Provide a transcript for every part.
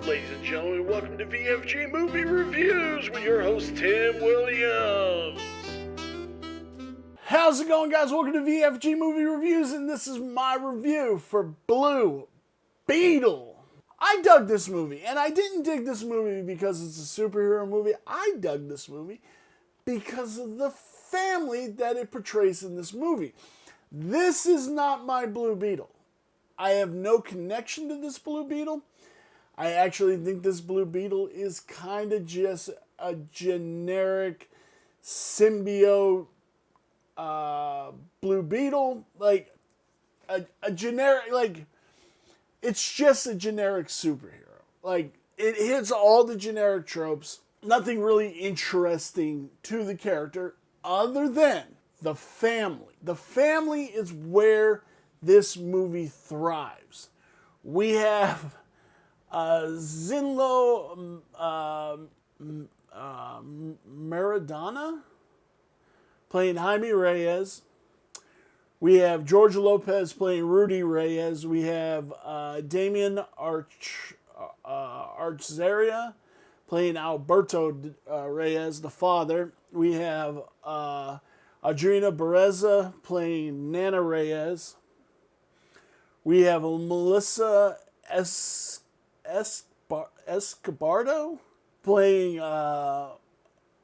Ladies and gentlemen, welcome to VFG Movie Reviews with your host, Tim Williams. How's it going, guys? Welcome to VFG Movie Reviews, and this is my review for Blue Beetle. I dug this movie, and I didn't dig this movie because it's a superhero movie. I dug this movie because of the family that it portrays in this movie. This is not my Blue Beetle. I have no connection to this Blue Beetle. I actually think this Blue Beetle is kind of just a generic symbiote Blue Beetle. Like, a generic, like, it's just a generic superhero. Like, it hits all the generic tropes. Nothing really interesting to the character other than the family. The family is where this movie thrives. We have Zinlo Maradona playing Jaime Reyes. We have George Lopez playing Rudy Reyes. We have Damien Archaria playing Alberto Reyes, the father. We have Adriana Barreza playing Nana Reyes. We have Melissa Escobardo playing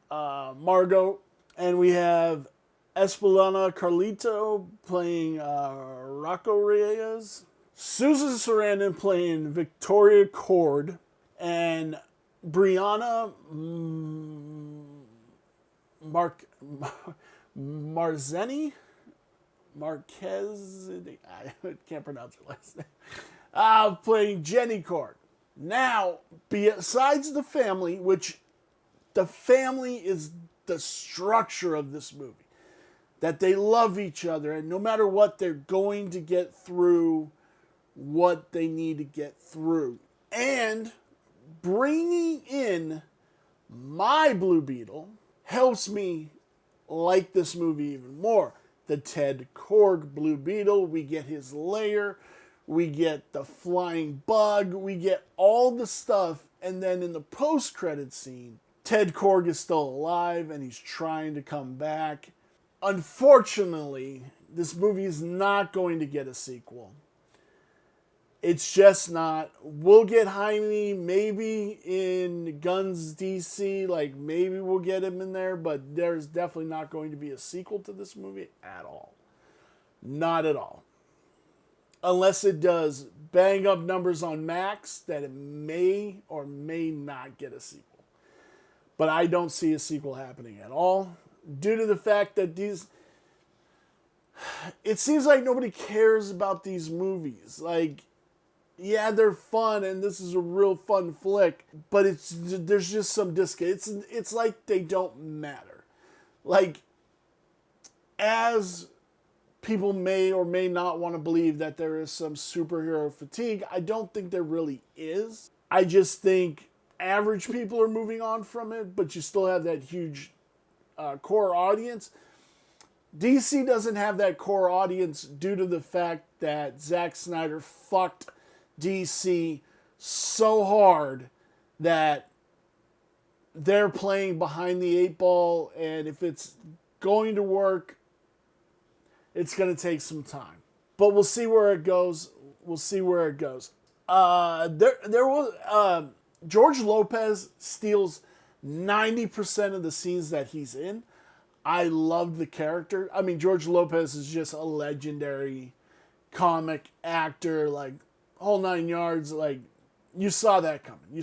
Margot. And we have Espelana Carlito playing Rocco Reyes. Susan Sarandon playing Victoria Cord. And Brianna Marquez, I can't pronounce her last name, playing Jenny Cord. Now, besides the family, which the family is the structure of this movie, that they love each other, and no matter what, they're going to get through what they need to get through. And bringing in my Blue Beetle helps me like this movie even more. The Ted Korg Blue Beetle, we get his lair, we get the flying bug, we get all the stuff, and then in the post-credit scene, Ted Korg is still alive and he's trying to come back. Unfortunately, this movie is not going to get a sequel. It's just not. We'll get Jaime maybe in Guns DC, like maybe we'll get him in there, but there's definitely not going to be a sequel to this movie at all. Not at all. Unless it does bang up numbers on Max, that it may or may not get a sequel. But I don't see a sequel happening at all, due to the fact that it seems like nobody cares about these movies. Like, yeah, they're fun, and this is a real fun flick, but there's just some disconnect. It's like they don't matter. Like, as people may or may not want to believe that there is some superhero fatigue, I don't think there really is. I just think average people are moving on from it, but you still have that huge core audience. DC doesn't have that core audience due to the fact that Zack Snyder fucked DC so hard that they're playing behind the eight ball, and if it's going to work, it's going to take some time. But we'll see where it goes. There was George Lopez steals 90% of the scenes that he's in. I loved the character. I mean, George Lopez is just a legendary comic actor, like, whole 9 yards. Like, you saw that coming.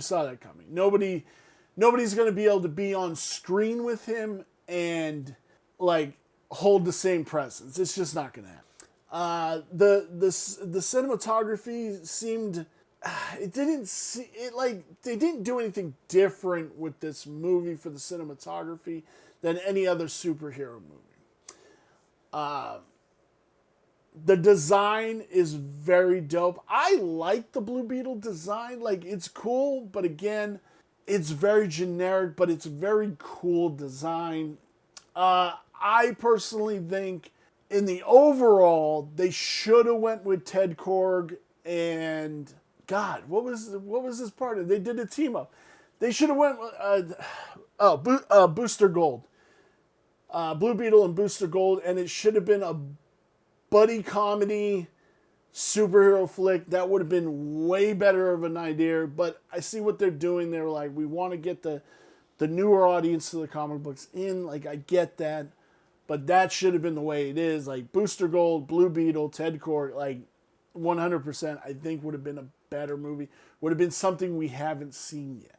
Nobody's going to be able to be on screen with him and, like, hold the same presence. It's just not going to happen. The cinematography seemed... they didn't do anything different with this movie for the cinematography than any other superhero movie. The design is very dope. I like the Blue Beetle design. Like, it's cool, but again, it's very generic, but it's a very cool design. I personally think in the overall, they should have went with Ted Korg and God, what was this part of? They did a team up. They should have went. Booster Gold, Blue Beetle and Booster Gold, and it should have been a buddy comedy superhero flick. That would have been way better of an idea. But I see what they're doing. They're like, we want to get the newer audience to the comic books in. Like, I get that, but that should have been the way it is. Like Booster Gold, Blue Beetle, Ted Kord, like 100%. I think would have been a better movie. Would have been something we haven't seen yet.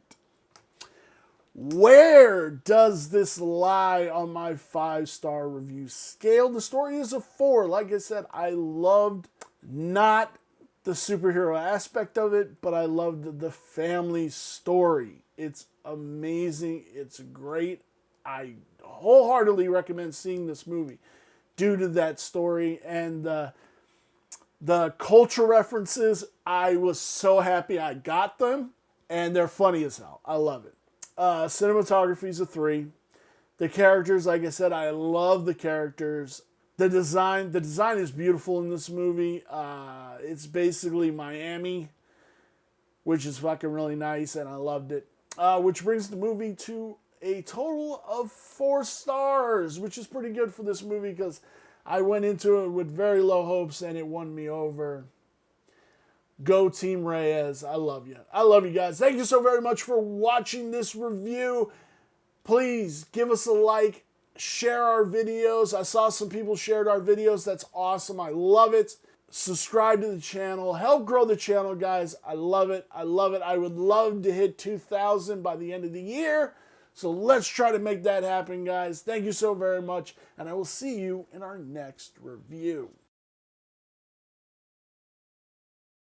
Where does this lie on my 5-star review scale? The story is a 4. Like I said, I loved not the superhero aspect of it, but I loved the family story. It's amazing. It's great. I wholeheartedly recommend seeing this movie due to that story and the culture references. I was so happy I got them, and they're funny as hell. I love it. Cinematography is a 3. The characters, like I said, I love the characters. The design is beautiful in this movie. It's basically Miami, which is fucking really nice, and I loved it. Which brings the movie to a total of 4 stars, which is pretty good for this movie because I went into it with very low hopes, and it won me over. Go Team Reyes. I love you. I love you guys. Thank you so very much for watching this review. Please give us a like. Share our videos. I saw some people shared our videos. That's awesome. I love it. Subscribe to the channel. Help grow the channel, guys. I love it. I love it. I would love to hit 2,000 by the end of the year. So let's try to make that happen, guys. Thank you so very much. And I will see you in our next review.